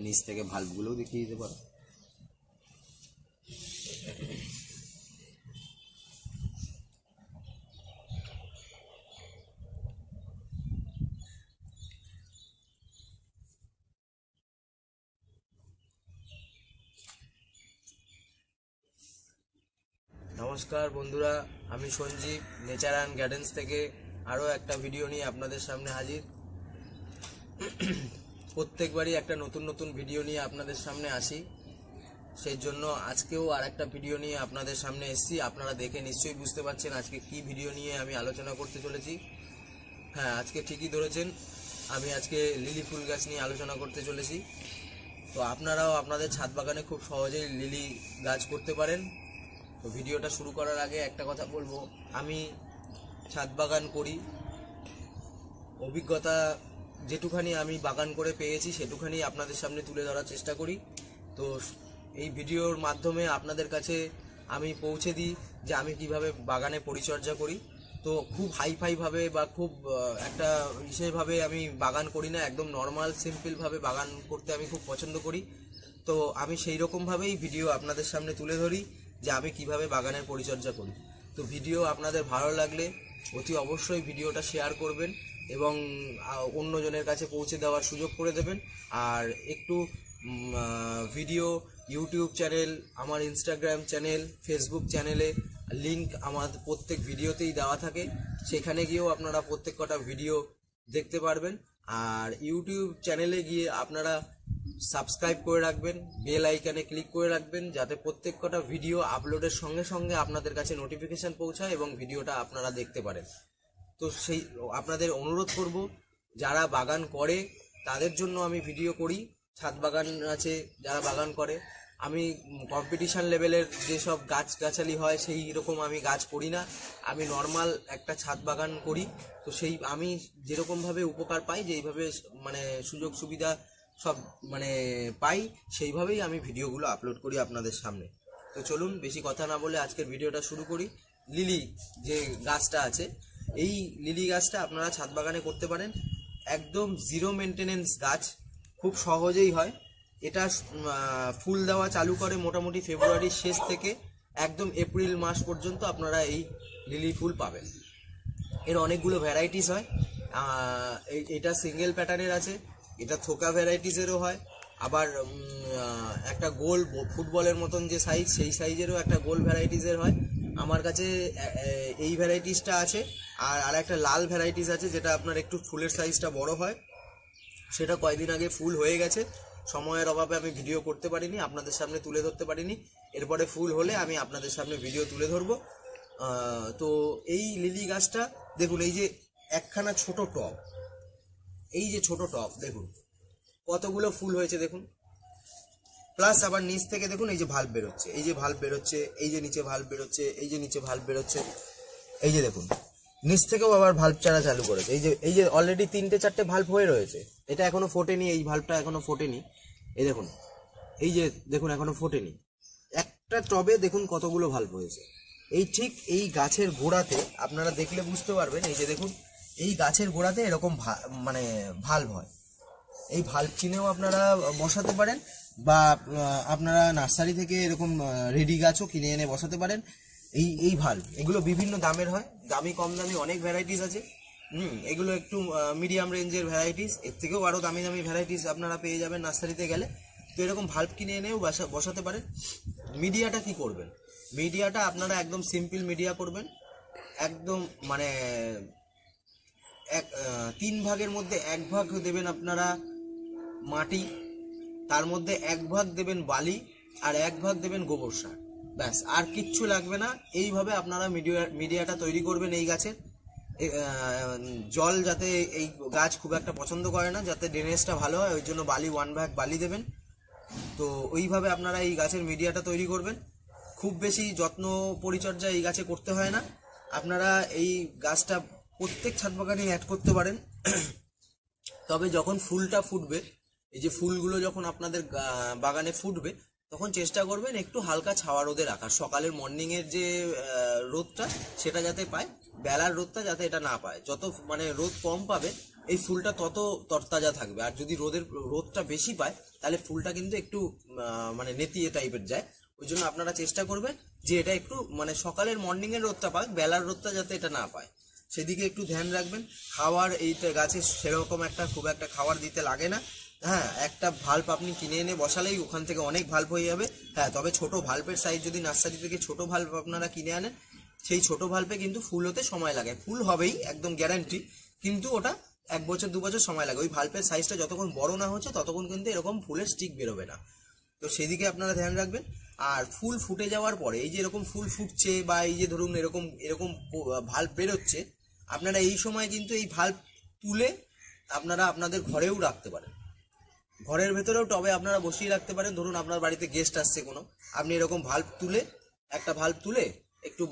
নিচ থেকে ভাল্বগুলোও দেখিয়ে দিতে পারো। নমস্কার বন্ধুরা, আমি সঞ্জীব নেচার অ্যান্ড গার্ডেন্স থেকে আরও একটা ভিডিও নিয়ে আপনাদের সামনে হাজির। প্রত্যেকবারই একটা নতুন নতুন ভিডিও নিয়ে আপনাদের সামনে আসি, সেই জন্য আজকেও আর একটা ভিডিও নিয়ে আপনাদের সামনে এসেছি। আপনারা দেখে নিশ্চয়ই বুঝতে পারছেন আজকে কি ভিডিও নিয়ে আমি আলোচনা করতে চলেছি। হ্যাঁ, আজকে ঠিকই ধরেছেন, আমি আজকে লিলি ফুল গাছ নিয়ে আলোচনা করতে চলেছি। তো আপনারাও আপনাদের ছাদ বাগানে খুব সহজেই লিলি গাছ করতে পারেন। তো ভিডিওটা শুরু করার আগে একটা কথা বলবো, আমি ছাদ বাগান করি, অভিজ্ঞতা যেটুখানি আমি বাগান করে পেয়েছি সেটুখানি আপনাদের সামনে তুলে ধরার চেষ্টা করি। তো এই ভিডিওর মাধ্যমে আপনাদের কাছে আমি পৌঁছে দিই যে আমি কিভাবে বাগানে পরিচর্যা করি। তো খুব হাইফাইভাবে বা খুব একটা বিশেষভাবে আমি বাগান করি না, একদম নর্মাল সিম্পলভাবে বাগান করতে আমি খুব পছন্দ করি। তো আমি সেই রকমভাবেই ভিডিও আপনাদের সামনে তুলে ধরি যে আমি কিভাবে বাগানের পরিচর্যা করি। তো ভিডিও আপনাদের ভালো লাগলে অতি অবশ্যই ভিডিওটা শেয়ার করবেন এবং অন্যজনের কাছে পৌঁছে দেওয়ার সুযোগ করে দেবেন। আর একটু ভিডিও ইউটিউব চ্যানেল, আমার ইনস্টাগ্রাম চ্যানেল, ফেসবুক চ্যানেলে লিংক আমার প্রত্যেক ভিডিওতেই দেওয়া থাকে, সেখানে গিয়েও আপনারা প্রত্যেক কটা ভিডিও দেখতে পারবেন। আর ইউটিউব চ্যানেলে গিয়ে আপনারা সাবস্ক্রাইব করে রাখবেন, বেল আইকনে ক্লিক করে রাখবেন, যাতে প্রত্যেক কটা ভিডিও আপলোডের সঙ্গে সঙ্গে আপনাদের কাছে নোটিফিকেশন পৌঁছায় এবং ভিডিওটা আপনারা দেখতে পারেন। তো সেই আপনাদের অনুরোধ করব, যারা বাগান করে তাদের জন্য আমি ভিডিও করি। ছাদ বাগান আছে যারা বাগান করে, আমি কম্পিটিশন লেভেলের যেসব গাছগাছালি হয় সেই রকম আমি গাছ করি না, আমি নর্মাল একটা ছাদ বাগান করি। তো সেই আমি যেরকমভাবে উপকার পাই, যেইভাবে মানে সুযোগ সুবিধা সব মানে পাই, সেইভাবেই আমি ভিডিওগুলো আপলোড করি আপনাদের সামনে। তো চলুন বেশি কথা না বলে আজকের ভিডিওটা শুরু করি। লিলি যে গাছটা আছে, এই লিলি গাছটা আপনারা ছাদ বাগানে করতে পারেন। একদম জিরো মেনটেনেন্স গাছ, খুব সহজেই হয়। এটা ফুল দেওয়া চালু করে মোটামুটি ফেব্রুয়ারির শেষ থেকে একদম এপ্রিল মাস পর্যন্ত আপনারা এই লিলি ফুল পাবেন। এর অনেকগুলো ভ্যারাইটিস হয়, এটা সিঙ্গেল প্যাটার্নের আছে, এটা থোকা ভ্যারাইটিসেরও হয়, আবার একটা গোল ফুটবলের মতন যে সাইজ, সেই সাইজেরও একটা গোল ভ্যারাইটিসের হয়। আমার কাছে এই ভ্যারাইটিসটা আছে, আর একটা লাল ভ্যারাইটিস আছে যেটা আপনার একটু ফুলের সাইজটা বড় হয়। সেটা কয়েকদিন আগে ফুল হয়ে গেছে, সময়ের অভাবে আমি ভিডিও করতে পারিনি, আপনাদের সামনে তুলে ধরতে পারিনি। এরপরে ফুল হলে আমি আপনাদের সামনে ভিডিও তুলে ধরবো। তো এই লিলি গাছটা দেখুন, এই যে একখানা ছোট টব, এই যে ছোট টব দেখুন কতগুলো ফুল হয়েছে দেখুন। প্লাস আবার নিচ থেকে দেখুন এই যে ভাল্ব বেরোচ্ছে, এই যে ভাল্ব বেরোচ্ছে, এই যে নিচে ভাল্ব বেরোচ্ছে, এই যে নিচে ভাল্ব বেরোচ্ছে, এই যে দেখুন নিচ থেকেও আবার ভাল্ব চারা চালু করেছে। এই যে অলরেডি 3-4টে ভাল্ব হয়ে রয়েছে, এটা এখনো ফোটেনি, এই ভাল্বটা এখনো ফোটেনি। এই দেখুন, এই যে দেখুন এখনো ফোটেনি। একটা টবে দেখুন কতগুলো ভাল্ব হয়েছে। এই ঠিক এই গাছের গোড়াতে আপনারা দেখলে বুঝতে পারবেন, এই যে দেখুন এই গাছের গোড়াতে এরকম মানে ভাল্ব হয়। এই ভাল্ব কিনেও আপনারা বসাতে পারেন, বা আপনারা নার্সারি থেকে এরকম রেডি গাছও কিনে এনে বসাতে পারেন। এই ভাল্ব এগুলো বিভিন্ন দামের হয়, দামি কম দামি অনেক ভ্যারাইটিস আছে। এগুলো একটু মিডিয়াম রেঞ্জের ভ্যারাইটিস, এর থেকেও আরও দামি দামি ভ্যারাইটিস আপনারা পেয়ে যাবেন নার্সারিতে গেলে। তো এরকম ভাল্ব কিনে এনেও বসাতে পারেন। মিডিয়াটা কি করবেন, মিডিয়াটা আপনারা একদম সিম্পল মিডিয়া করবেন। একদম মানে 3 ভাগের মধ্যে 1 ভাগ দেবেন আপনারা মাটি, তার মধ্যে 1 ভাগ দেবেন বালি, আর 1 ভাগ দেবেন গোবর সার, ব্যাস আর কিচ্ছু লাগবে না। এইভাবে আপনারা মিডিয়াটা তৈরি করবেন এই গাছের। জল যাতে এই গাছ খুব একটা পছন্দ করে না, যাতে ড্রেনেজটা ভালো হয়, ওই জন্য বালি 1 ভাগ বালি দেবেন। তো ওইভাবে আপনারা এই গাছের মিডিয়াটা তৈরি করবেন। খুব বেশি যত্ন পরিচর্যা এই গাছে করতে হয় না, আপনারা এই গাছটা প্রত্যেক ছাদ বাগানে অ্যাড করতে পারেন। তবে যখন ফুলটা ফুটবে, এই যে ফুলগুলো যখন আপনাদের বাগানে ফুটবে, তখন চেষ্টা করবেন একটু হালকা ছাওয়া রোদে রাখার। সকালের মর্নিংয়ের যে রোদটা সেটা যাতে পায়, বেলার রোদটা যাতে এটা না পায়। যত মানে রোদ কম পাবে এই ফুলটা তত তরতাজা থাকবে। আর যদি রোদটা বেশি পায় তাহলে ফুলটা কিন্তু একটু মানে নেতিয়ে টাইপের যায়। ওই জন্য আপনারা চেষ্টা করবেন যে এটা একটু মানে সকালের মর্নিং এর রোদটা পাক, বেলার রোদটা যাতে এটা না পায় সেদিকে একটু ধ্যান রাখবেন। খাওয়ার এইটা গাছে সেরকম খুব একটা খাওয়ার দিতে লাগে না। হ্যাঁ, একটা ভাল্ব আপনি কিনে এনে বসালেই ওখান থেকে অনেক ভাল্ব হয়ে যাবে। হ্যাঁ, তবে ছোট ভাল্বের সাইজ যদি নার্সারি থেকে ছোট ভাল্ব আপনারা কিনে আনেন, সেই ছোট ভাল্বে কিন্তু ফুল হতে সময় লাগে। ফুল হবেই একদম গ্যারান্টি, কিন্তু ওটা 1 বছর 2 বছর সময় লাগে। ওই ভাল্বের সাইজটা যতক্ষণ বড় না হচ্ছে ততক্ষণ কিন্তু এরকম ফুলের স্টিক বেরোবে না। তো সেদিকে আপনারা ধ্যান রাখবেন। আর ফুল ফুটে যাওয়ার পরে এই যে এরকম ফুল ফুটছে বা এই যে ধরুন এরকম এরকম ভাল্ব বেরোচ্ছে, আপনারা এই সময় কিন্তু এই ভাল্ব তুলে আপনারা আপনাদের ঘরেও রাখতে পারেন। ঘরের ভেতরেও টবে আপনারা বসিয়ে রাখতে পারেন। ধরুন আপনার বাড়িতে গেস্ট আসছে কোনো, আপনি এরকম একটা ভাল্ব তুলে একটু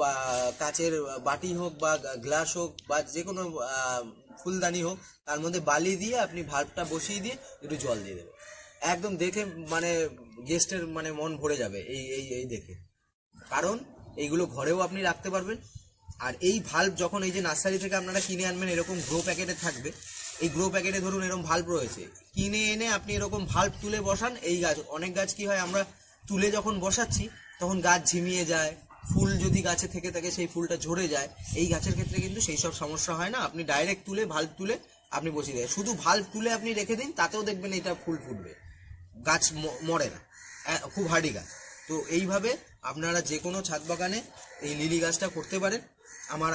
কাচের বাটি হোক বা গ্লাস হোক বা যে কোনো ফুলদানি হোক, তার মধ্যে বালি দিয়ে আপনি ভাল্বটা বসিয়ে দিয়ে একটু জল দিয়ে দেবেন। একদম দেখে মানে গেস্টের মানে মন ভরে যাবে এই এই এই দেখে। কারণ এইগুলো ঘরেও আপনি রাখতে পারবেন। আর এই ভাল্ব যখন এই যে নার্সারি থেকে আপনারা কিনে আনবেন, এরকম গ্রো প্যাকেটে থাকবে। এই গ্রো প্যাকেটে ধরুন এরকম ভাল্ব রয়েছে, কিনে এনে আপনি এরকম ভাল্ব তুলে বসান। এই গাছ, অনেক গাছ কি হয়, আমরা তুলে যখন বসাচ্ছি তখন গাছ ঝিমিয়ে যায়, ফুল যদি গাছে থেকে থাকে সেই ফুলটা ঝরে যায়। এই গাছের ক্ষেত্রে কিন্তু সেই সব সমস্যা হয় না। আপনি ডাইরেক্ট তুলে ভাল্ব তুলে আপনি বসিয়ে দেন, শুধু ভাল্ব তুলে আপনি রেখে দিন, তাতেও দেখবেন এটা ফুল ফুটবে, গাছ মরে না, খুব হার্ডি গাছ। তো এইভাবে আপনারা যে কোনো ছাদ বাগানে এই লিলি গাছটা করতে পারেন। আমার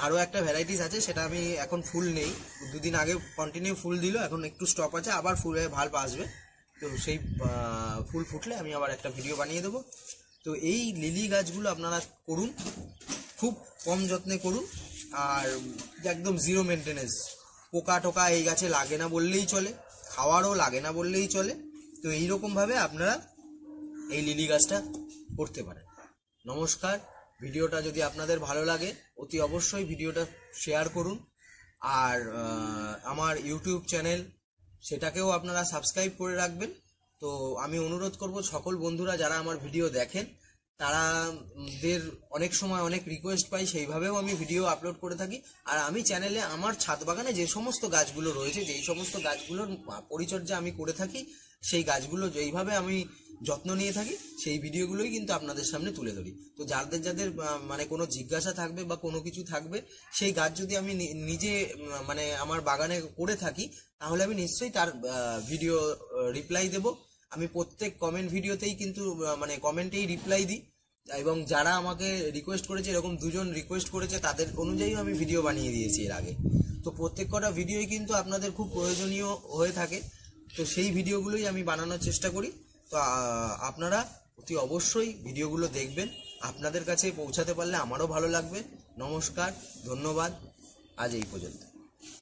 আরও একটা ভ্যারাইটিস আছে, সেটা আমি এখন ফুল নেই, 2 দিন আগে কন্টিনিউ ফুল দিল, এখন একটু স্টপ আছে, আবার ফুলে ভাল্ব আসবে। তো সেই ফুল ফুটলে আমি আবার একটা ভিডিও বানিয়ে দেবো। তো এই লিলি গাছগুলো আপনারা করুন, খুব কম যত্নে করুন, আর একদম জিরো মেনটেনেন্স। পোকা টোকা এই গাছে লাগে না বললেই চলে, খাওয়ারও লাগে না বললেই চলে। তো এইরকমভাবে আপনারা এই লিলি গাছটা করতে পারেন। নমস্কার। ভিডিওটা যদি আপনাদের ভালো লাগে অতি অবশ্যই ভিডিওটা শেয়ার করুন। আর আমার ইউটিউব চ্যানেল, সেটাকেও আপনারা সাবস্ক্রাইব করে রাখবেন। তো আমি অনুরোধ করব সকল বন্ধুরা যারা আমার ভিডিও দেখেন, তারাদের অনেক সময় অনেক রিকোয়েস্ট পাই, সেইভাবেও আমি ভিডিও আপলোড করে থাকি। আর আমি চ্যানেলে আমার ছাদ বাগানে যে সমস্ত গাছগুলো রয়েছে, যেই সমস্ত গাছগুলোর পরিচর্যা আমি করে থাকি, সেই গাছগুলো যেইভাবে আমি যত্ন নিয়ে থাকি, সেই ভিডিওগুলোই কিন্তু আপনাদের সামনে তুলে ধরি। তো যাদের মানে কোনো জিজ্ঞাসা থাকবে বা কোনো কিছু থাকবে, সেই গাছ যদি আমি নিজে মানে আমার বাগানে করে থাকি, তাহলে আমি নিশ্চয়ই তার ভিডিও রিপ্লাই দেব। আমি প্রত্যেক কমেন্ট ভিডিওতেই কিন্তু মানে কমেন্টেই রিপ্লাই দিই। এবং যারা আমাকে রিকোয়েস্ট করেছে, এরকম 2 জন রিকোয়েস্ট করেছে, তাদের অনুযায়ীও আমি ভিডিও বানিয়ে দিয়েছি এর আগে। তো প্রত্যেক কটা ভিডিওই কিন্তু আপনাদের খুব প্রয়োজনীয় হয়ে থাকে। তো সেই ভিডিওগুলোই আমি বানানোর চেষ্টা করি। তো আপনারা অতি অবশ্যই ভিডিওগুলো দেখবেন, আপনাদের কাছে পৌঁছাতে পারলে আমারও ভালো লাগবে। নমস্কার, ধন্যবাদ, আজ এই পর্যন্ত।